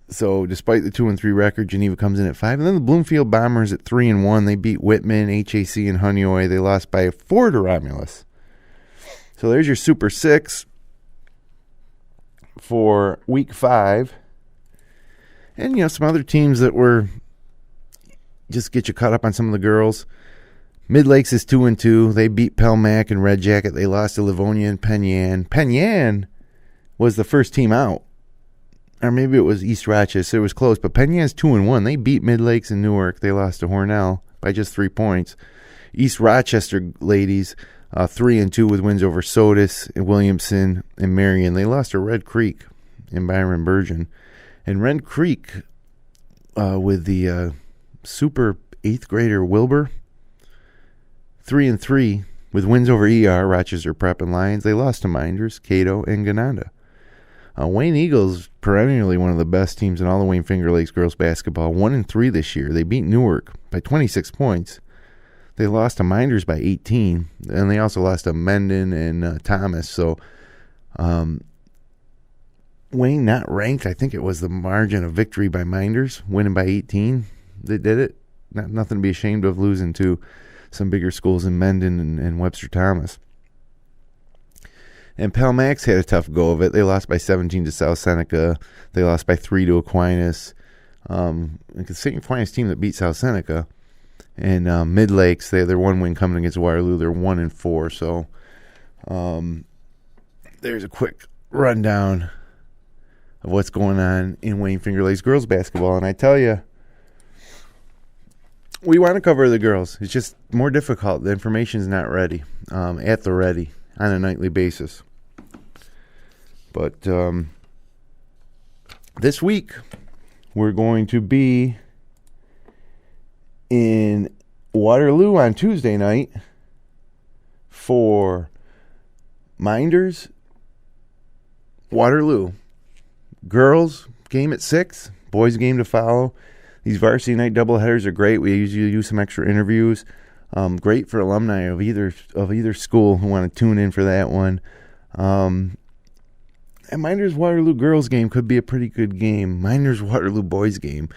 So despite the 2-3 record, Geneva comes in at 5. And then the Bloomfield Bombers at 3-1. They beat Whitman, HAC, and Honeoye. They lost by 4 to Romulus. So there's your Super 6 for Week 5. And, some other teams that were just get you caught up on some of the girls. Midlakes is 2-2. They beat Pelmac and Red Jacket. They lost to Livonia and Penn Yan was the first team out. Or maybe it was East Rochester. It was close. But Penn Yan's 2-1. They beat Midlakes and Newark. They lost to Hornell by just 3 points. East Rochester ladies, 3-2 with wins over Sodus and Williamson and Marion. They lost to Red Creek and Byron Burgeon. And Red Creek with the super 8th grader Wilbur, 3-3 with wins over ER, Rochester Prep and Lions. They lost to Minders, Cato, and Gananda. Wayne Eagles, perennially one of the best teams in all the Wayne Finger Lakes girls basketball, 1-3 this year. They beat Newark by 26 points. They lost to Minders by 18, and they also lost to Mendon and Thomas. So Wayne not ranked. I think it was the margin of victory by Minders, winning by 18. They did it. Nothing to be ashamed of, losing to some bigger schools in Mendon and Webster Thomas. And Pelmax had a tough go of it. They lost by 17 to South Seneca. They lost by 3 to Aquinas. The St. Aquinas team that beat South Seneca. And Midlakes, they're 1 win coming against Waterloo. They're 1-4. So there's a quick rundown of what's going on in Wayne Finger Lakes girls basketball. And I tell you, we want to cover the girls. It's just more difficult. The information's not ready, at the ready, on a nightly basis. But this week, we're going to be in Waterloo on Tuesday night for Minders Waterloo. Girls game at 6, boys game to follow. These varsity night doubleheaders are great. We usually use some extra interviews. Great for alumni of either school who want to tune in for that one. And Minders Waterloo girls game could be a pretty good game. Minders Waterloo boys game,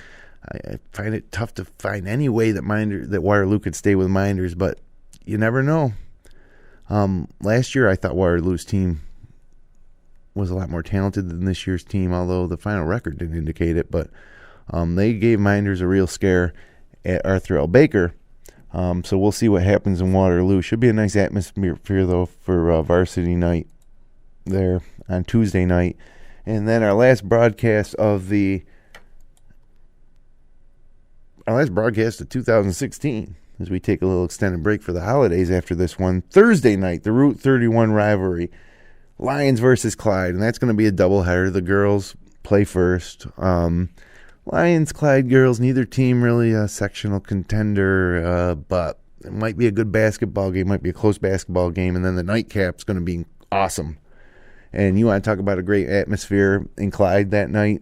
I find it tough to find any way that Waterloo could stay with Minders, but you never know. Last year I thought Waterloo's team was a lot more talented than this year's team, although the final record didn't indicate it. But they gave Minders a real scare at Arthur L. Baker. So we'll see what happens in Waterloo. Should be a nice atmosphere, though, for varsity night there on Tuesday night. And then our last broadcast of 2016, as we take a little extended break for the holidays after this one. Thursday night, the Route 31 rivalry, Lions versus Clyde, and that's going to be a doubleheader. The girls play first. Lions, Clyde girls, neither team really a sectional contender, but it might be a good basketball game, might be a close basketball game, and then the nightcap's going to be awesome. And you want to talk about a great atmosphere in Clyde that night,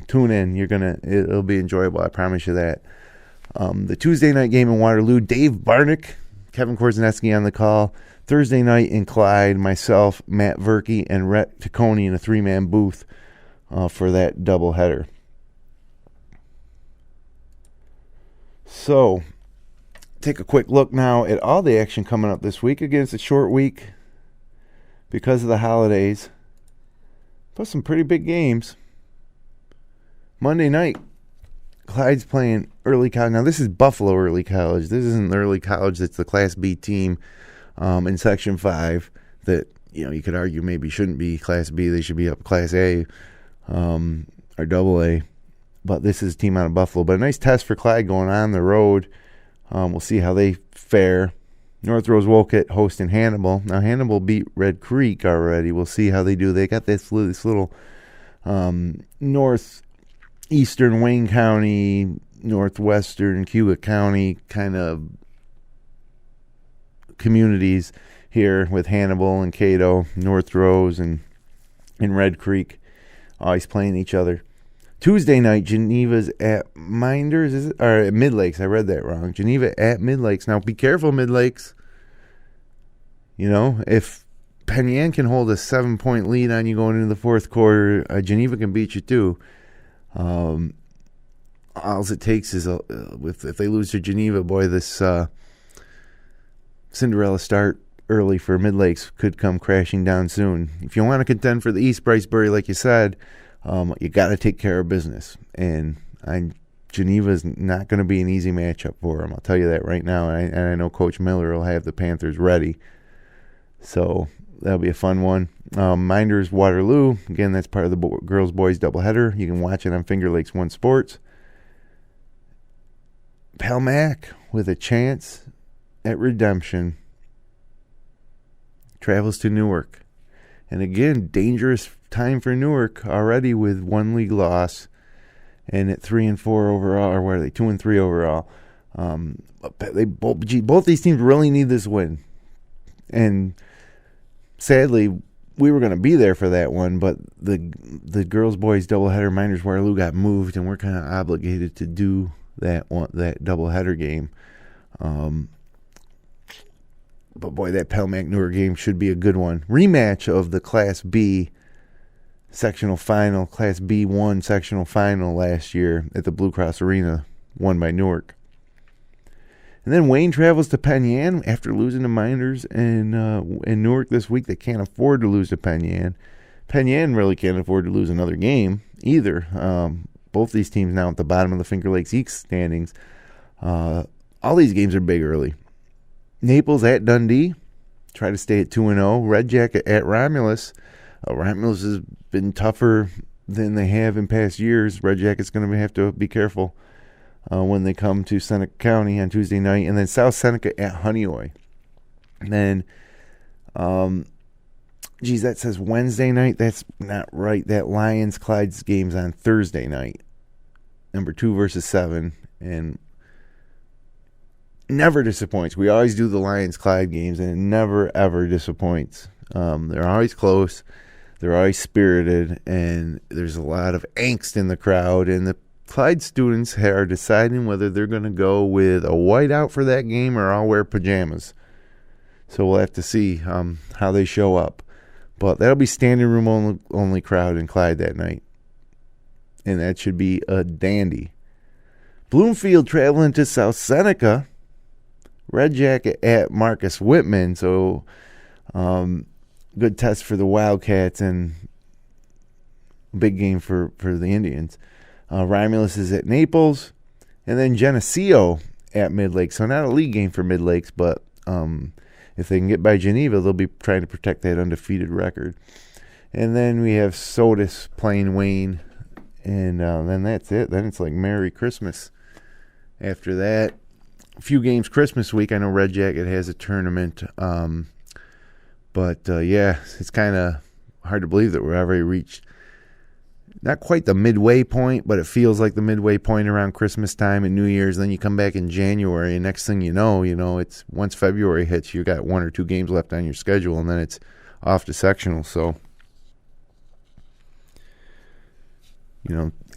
tune in. It'll be enjoyable, I promise you that. The Tuesday night game in Waterloo, Dave Barnick, Kevin Korzeniewski on the call. Thursday night in Clyde, myself, Matt Verke, and Rhett Tacconi in a 3-man booth for that doubleheader. So, take a quick look now at all the action coming up this week. Again, it's a short week because of the holidays, but some pretty big games. Monday night, Clyde's playing early college. Now, this is Buffalo early college. This isn't the early college that's the Class B team in Section 5 that, you could argue maybe shouldn't be Class B. They should be up Class A or Double A. But this is a team out of Buffalo. But a nice test for Clyde going on the road. We'll see how they fare. North Rose Wolcott hosting Hannibal. Now, Hannibal beat Red Creek already. We'll see how they do. They got this little northeastern Wayne County, northwestern Cuba County kind of communities here with Hannibal and Cato, North Rose, and Red Creek always playing each other. Tuesday night, Geneva's at Minders, is it? Or at Midlakes. I read that wrong. Geneva at Midlakes. Now, be careful, Midlakes. If Penn Yan can hold a 7-point lead on you going into the fourth quarter, Geneva can beat you too. All it takes is if they lose to Geneva, boy, this Cinderella start early for Midlakes could come crashing down soon. If you want to contend for the East, Bryce Burri, like you said, you got to take care of business. And Geneva's not going to be an easy matchup for them. I'll tell you that right now. And I know Coach Miller will have the Panthers ready. So that'll be a fun one. Minders Waterloo. Again, that's part of the girls-boys doubleheader. You can watch it on Lakes 1 Sports. Palmac with a chance at redemption travels to Newark. And again, dangerous time for Newark already with 1 league loss and at 3-4 overall, or what are they, 2-3 overall. Both these teams really need this win. And sadly, we were going to be there for that one, but the girls-boys doubleheader, Minders Waterloo, got moved, and we're kind of obligated to do that doubleheader game. But boy, that Palmac Newark game should be a good one. Rematch of the Class B sectional final, Class B1 sectional final last year at the Blue Cross Arena, won by Newark. And then Wayne travels to Penn Yan after losing to Minders and Newark this week. They can't afford to lose to Penn Yan. Penn Yan really can't afford to lose another game either. Both these teams now at the bottom of the Finger Lakes East standings. All these games are big early. Naples at Dundee. Try to stay at 2-0. Red Jacket at Romulus. Romulus has been tougher than they have in past years. Red Jacket's going to have to be careful when they come to Seneca County on Tuesday night. And then South Seneca at Honeoye. And then, that says Wednesday night. That's not right. That Lions-Clyde's game's on Thursday night. Number 2 versus 7. And never disappoints. We always do the Lions-Clyde games, and it never, ever disappoints. They're always close. They're always spirited, and there's a lot of angst in the crowd. And the Clyde students are deciding whether they're going to go with a whiteout for that game or I'll wear pajamas. So we'll have to see how they show up. But that'll be standing room only crowd in Clyde that night. And that should be a dandy. Bloomfield traveling to South Seneca. Red Jacket at Marcus Whitman. So good test for the Wildcats and big game for the Indians. Romulus is at Naples. And then Geneseo at Midlakes. So not a league game for Midlakes, but if they can get by Geneva, they'll be trying to protect that undefeated record. And then we have Sodus playing Wayne. And then that's it. Then it's like Merry Christmas. After that, a few games Christmas week. I know Red Jacket has a tournament. But it's kind of hard to believe that we're already reached not quite the midway point, but it feels like the midway point around Christmas time and New Year's. Then you come back in January, and next thing you know, it's once February hits, you got 1 or 2 games left on your schedule, and then it's off to sectional. So,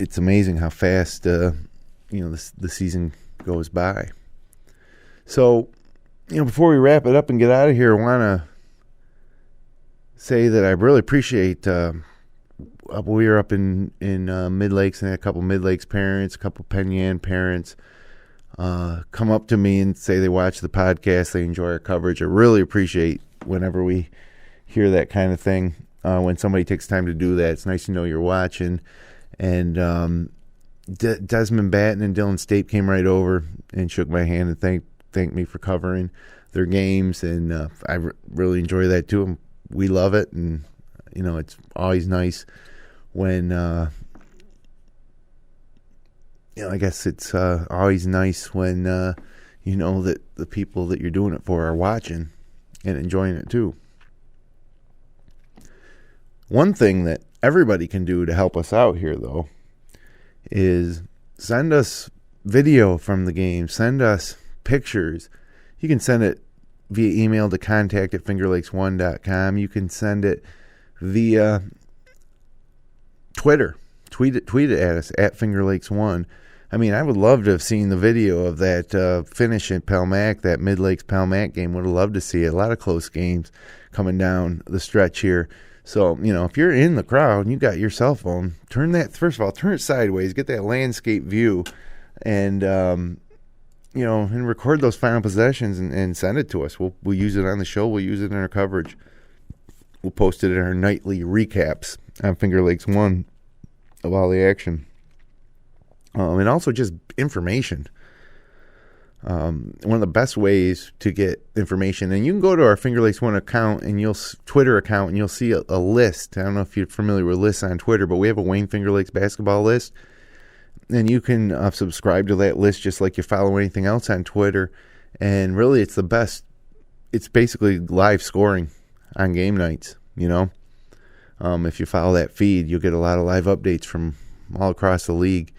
it's amazing how fast the season goes by. So, before we wrap it up and get out of here, I want to say that I really appreciate. We were up in Midlakes, and had a couple Midlakes parents, a couple Penn Yan parents come up to me and say they watch the podcast, they enjoy our coverage. I really appreciate whenever we hear that kind of thing. When somebody takes time to do that, it's nice to know you're watching. And Desmond Batten and Dylan Stape came right over and shook my hand and thanked me for covering their games, and I really enjoy that too. We love it, and it's always nice when I guess it's always nice when that the people that you're doing it for are watching and enjoying it too. One thing that everybody can do to help us out here, though, is send us video from the game. Send us pictures. You can send it via email to contact@fingerlakes1.com. You can send it via Twitter. Tweet it at us at FingerLakes1. I mean, I would love to have seen the video of that finish at Palmac, that Midlakes Palmac game. Would have loved to see it. A lot of close games coming down the stretch here. So, if you're in the crowd and you got your cell phone, turn it sideways, get that landscape view, and and record those final possessions and send it to us. We'll use it on the show. We'll use it in our coverage. We'll post it in our nightly recaps on Finger Lakes 1 of all the action. And also just information. One of the best ways to get information, and you can go to our Finger Lakes 1 account and Twitter account, and you'll see a list. I don't know if you're familiar with lists on Twitter, but we have a Wayne Finger Lakes basketball list, and you can subscribe to that list just like you follow anything else on Twitter. And really, it's the best. It's basically live scoring on game nights. If you follow that feed, you'll get a lot of live updates from all across the league.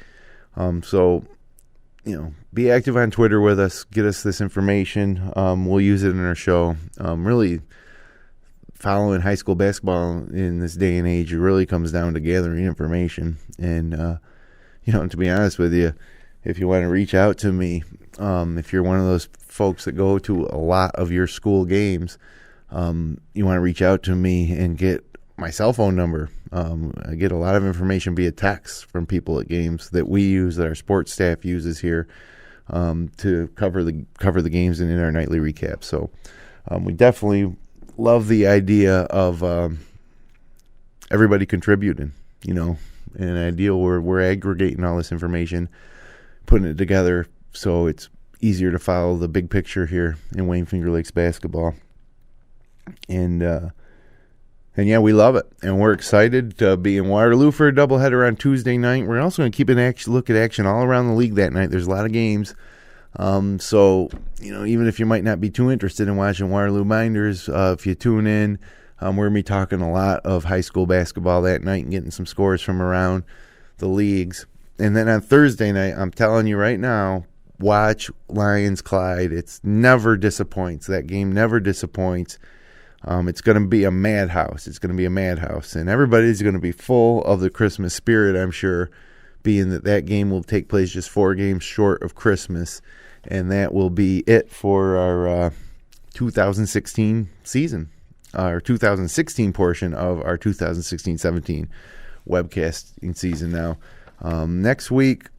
Be active on Twitter with us. Get us this information. We'll use it in our show. Really, following high school basketball in this day and age, it really comes down to gathering information. And, to be honest with you, if you want to reach out to me, if you're one of those folks that go to a lot of your school games, you want to reach out to me and get my cell phone number. I get a lot of information via text from people at games that we use, that our sports staff uses here to cover the games and in our nightly recap. So we definitely love the idea of everybody contributing, an ideal where we're aggregating all this information, putting it together so it's easier to follow the big picture here in Wayne Finger Lakes basketball. And yeah, we love it, and we're excited to be in Waterloo for a doubleheader on Tuesday night. We're also going to keep an look at action all around the league that night. There's a lot of games, so even if you might not be too interested in watching Waterloo Minders, if you tune in, we're going to be talking a lot of high school basketball that night and getting some scores from around the leagues. And then on Thursday night, I'm telling you right now, watch Lions Clyde. It's never disappoints. That game never disappoints. It's going to be a madhouse. And everybody's going to be full of the Christmas spirit, I'm sure, being that game will take place just 4 games short of Christmas. And that will be it for our 2016 season, our 2016 portion of our 2016-17 webcasting season now. Next week,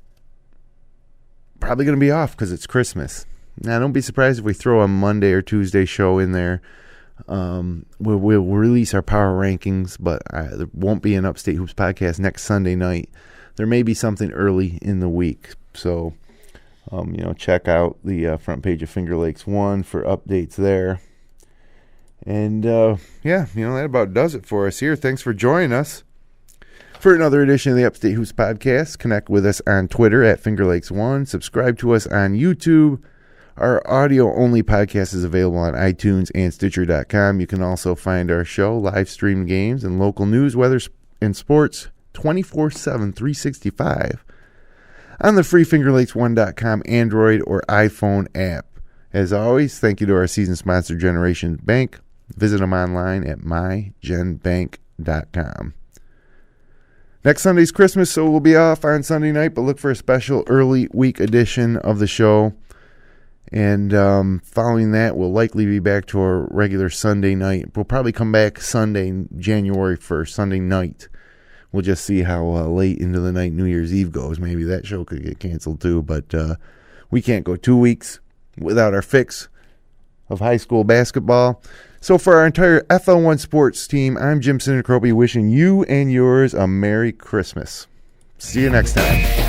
probably going to be off because it's Christmas. Now, don't be surprised if we throw a Monday or Tuesday show in there. We'll release our power rankings, but there won't be an Upstate Hoops podcast next Sunday night. There may be something early in the week. So, check out the front page of Finger Lakes 1 for updates there. And, that about does it for us here. Thanks for joining us for another edition of the Upstate Hoops podcast. Connect with us on Twitter at Finger Lakes 1. Subscribe to us on YouTube. Our audio-only podcast is available on iTunes and Stitcher.com. You can also find our show, live stream games, and local news, weather, and sports 24/7, 365 on the free FingerLakes1.com Android or iPhone app. As always, thank you to our season sponsor, Generations Bank. Visit them online at mygenbank.com. Next Sunday's Christmas, so we'll be off on Sunday night, but look for a special early week edition of the show. And following that, we'll likely be back to our regular Sunday night. We'll probably come back Sunday, January 1st, Sunday night. We'll just see how late into the night New Year's Eve goes. Maybe that show could get canceled too. But we can't go 2 weeks without our fix of high school basketball. So for our entire FL1 Sports team, I'm Jim Sinacropi wishing you and yours a Merry Christmas. See you next time.